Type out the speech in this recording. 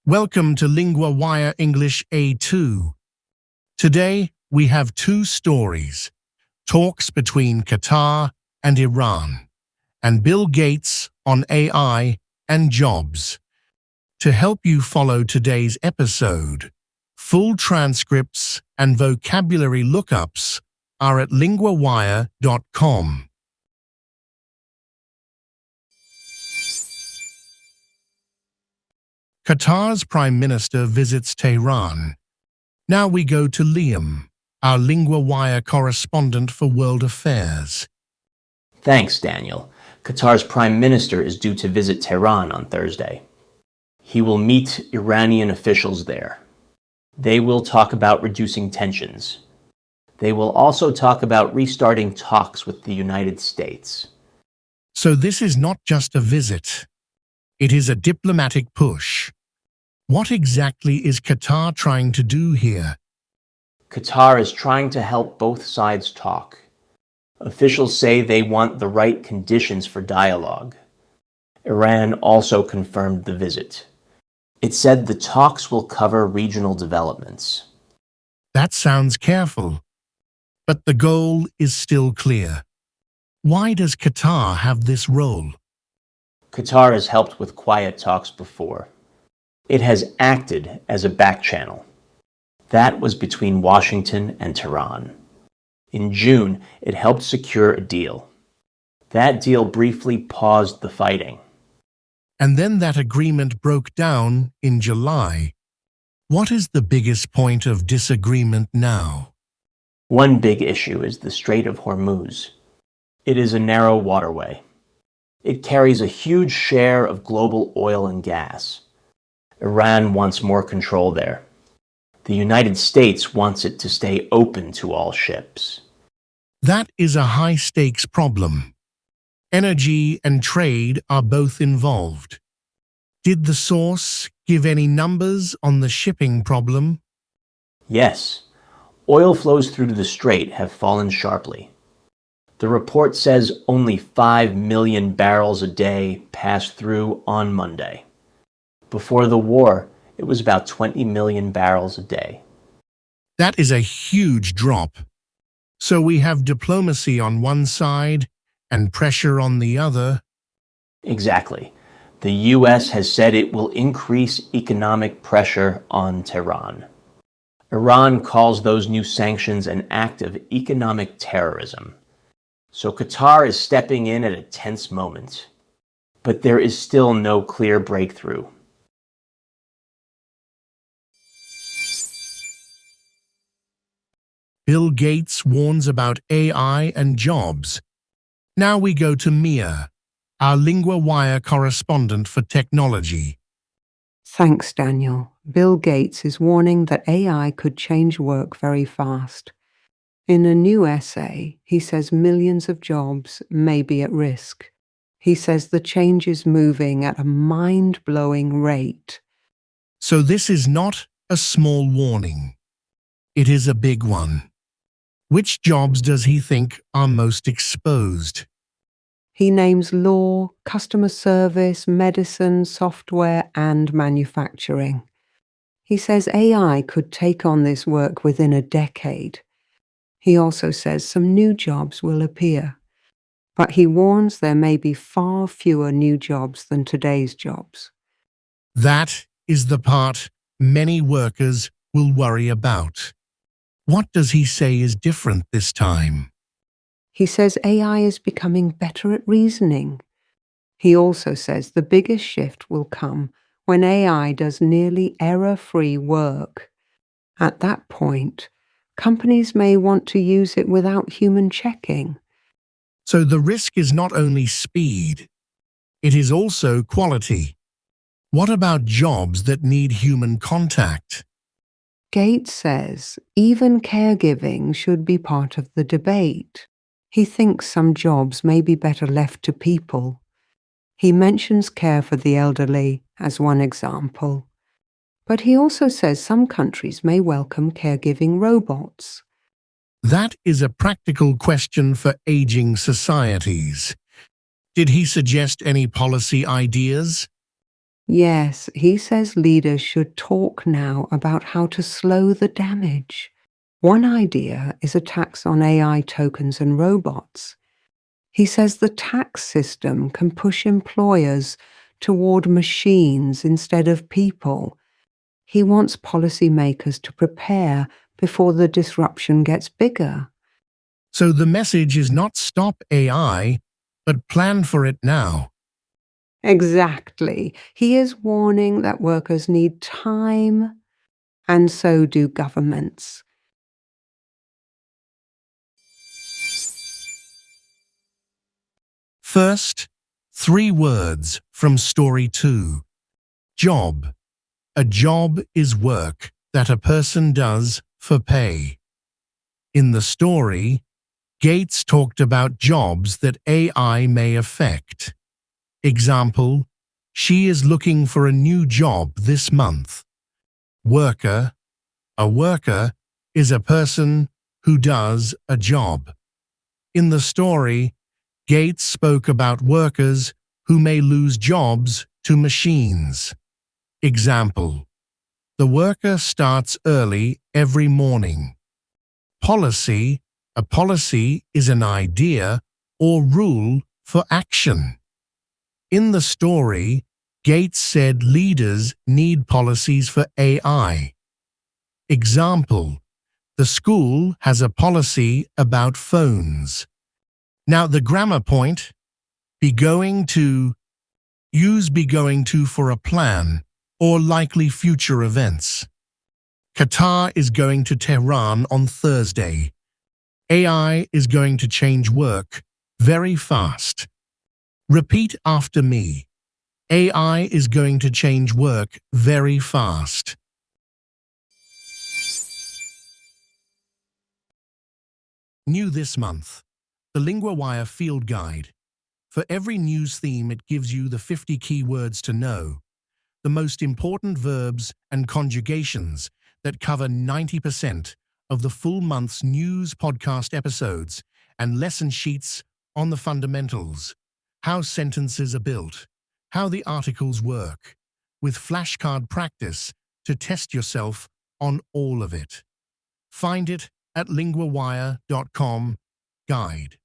Welcome to LinguaWire English A2. Today, we have two stories, talks between Qatar and Iran, and Bill Gates on AI and jobs. To help you follow today's episode, full transcripts and vocabulary lookups are at LinguaWire.com. Qatar's Prime Minister visits Tehran. Now we go to Liam, our LinguaWire correspondent for World Affairs. Thanks, Daniel. Qatar's Prime Minister is due to visit Tehran on Thursday. He will meet Iranian officials there. They will talk about reducing tensions. They will also talk about restarting talks with the United States. So this is not just a visit. It is a diplomatic push. What exactly is Qatar trying to do here? Qatar is trying to help both sides talk. Officials say they want the right conditions for dialogue. Iran also confirmed the visit. It said the talks will cover regional developments. That sounds careful. But the goal is still clear. Why does Qatar have this role? Qatar has helped with quiet talks before. It has acted as a back channel. That was between Washington and Tehran. In June, it helped secure a deal. That deal briefly paused the fighting. And then that agreement broke down in July. What is the biggest point of disagreement now? One big issue is the Strait of Hormuz. It is a narrow waterway. It carries a huge share of global oil and gas. Iran wants more control there. The United States wants it to stay open to all ships. That is a high-stakes problem. Energy and trade are both involved. Did the source give any numbers on the shipping problem? Yes. Oil flows through the strait have fallen sharply. The report says only 5 million barrels a day passed through on Monday. Before the war, it was about 20 million barrels a day. That is a huge drop. So we have diplomacy on one side and pressure on the other. Exactly. The U.S. has said it will increase economic pressure on Tehran. Iran calls those new sanctions an act of economic terrorism. So Qatar is stepping in at a tense moment. But there is still no clear breakthrough. Bill Gates warns about AI and jobs. Now we go to Mia, our LinguaWire correspondent for technology. Thanks, Daniel. Bill Gates is warning that AI could change work very fast. In a new essay, he says millions of jobs may be at risk. He says the change is moving at a mind-blowing rate. So this is not a small warning. It is a big one. Which jobs does he think are most exposed? He names law, customer service, medicine, software, and manufacturing. He says AI could take on this work within a decade. He also says some new jobs will appear. But he warns there may be far fewer new jobs than today's jobs. That is the part many workers will worry about. What does he say is different this time? He says AI is becoming better at reasoning. He also says the biggest shift will come when AI does nearly error-free work. At that point, companies may want to use it without human checking. So the risk is not only speed, it is also quality. What about jobs that need human contact? Gates says even caregiving should be part of the debate. He thinks some jobs may be better left to people. He mentions care for the elderly as one example. But he also says some countries may welcome caregiving robots. That is a practical question for aging societies. Did he suggest any policy ideas? Yes, he says leaders should talk now about how to slow the damage. One idea is a tax on AI tokens and robots. He says the tax system can push employers toward machines instead of people. He wants policymakers to prepare before the disruption gets bigger. So the message is not stop AI, but plan for it now. Exactly. He is warning that workers need time, and so do governments. First, 3 words from Story 2. Job. A job is work that a person does for pay. In the story, Gates talked about jobs that AI may affect. Example, she is looking for a new job this month. Worker. A worker is a person who does a job. In the story, Gates spoke about workers who may lose jobs to machines. Example, the worker starts early every morning. Policy. A policy is an idea or rule for action. In the story, Gates said leaders need policies for AI. Example, the school has a policy about phones. Now the grammar point, be going to, use be going to for a plan or likely future events. Qatar is going to Tehran on Thursday. AI is going to change work very fast. Repeat after me. AI is going to change work very fast. New this month, the LinguaWire Field Guide. For every news theme, it gives you the 50 key words to know, the most important verbs and conjugations that cover 90% of the full month's news podcast episodes, and lesson sheets on the fundamentals, how sentences are built, how the articles work, with flashcard practice to test yourself on all of it. Find it at linguawire.com guide.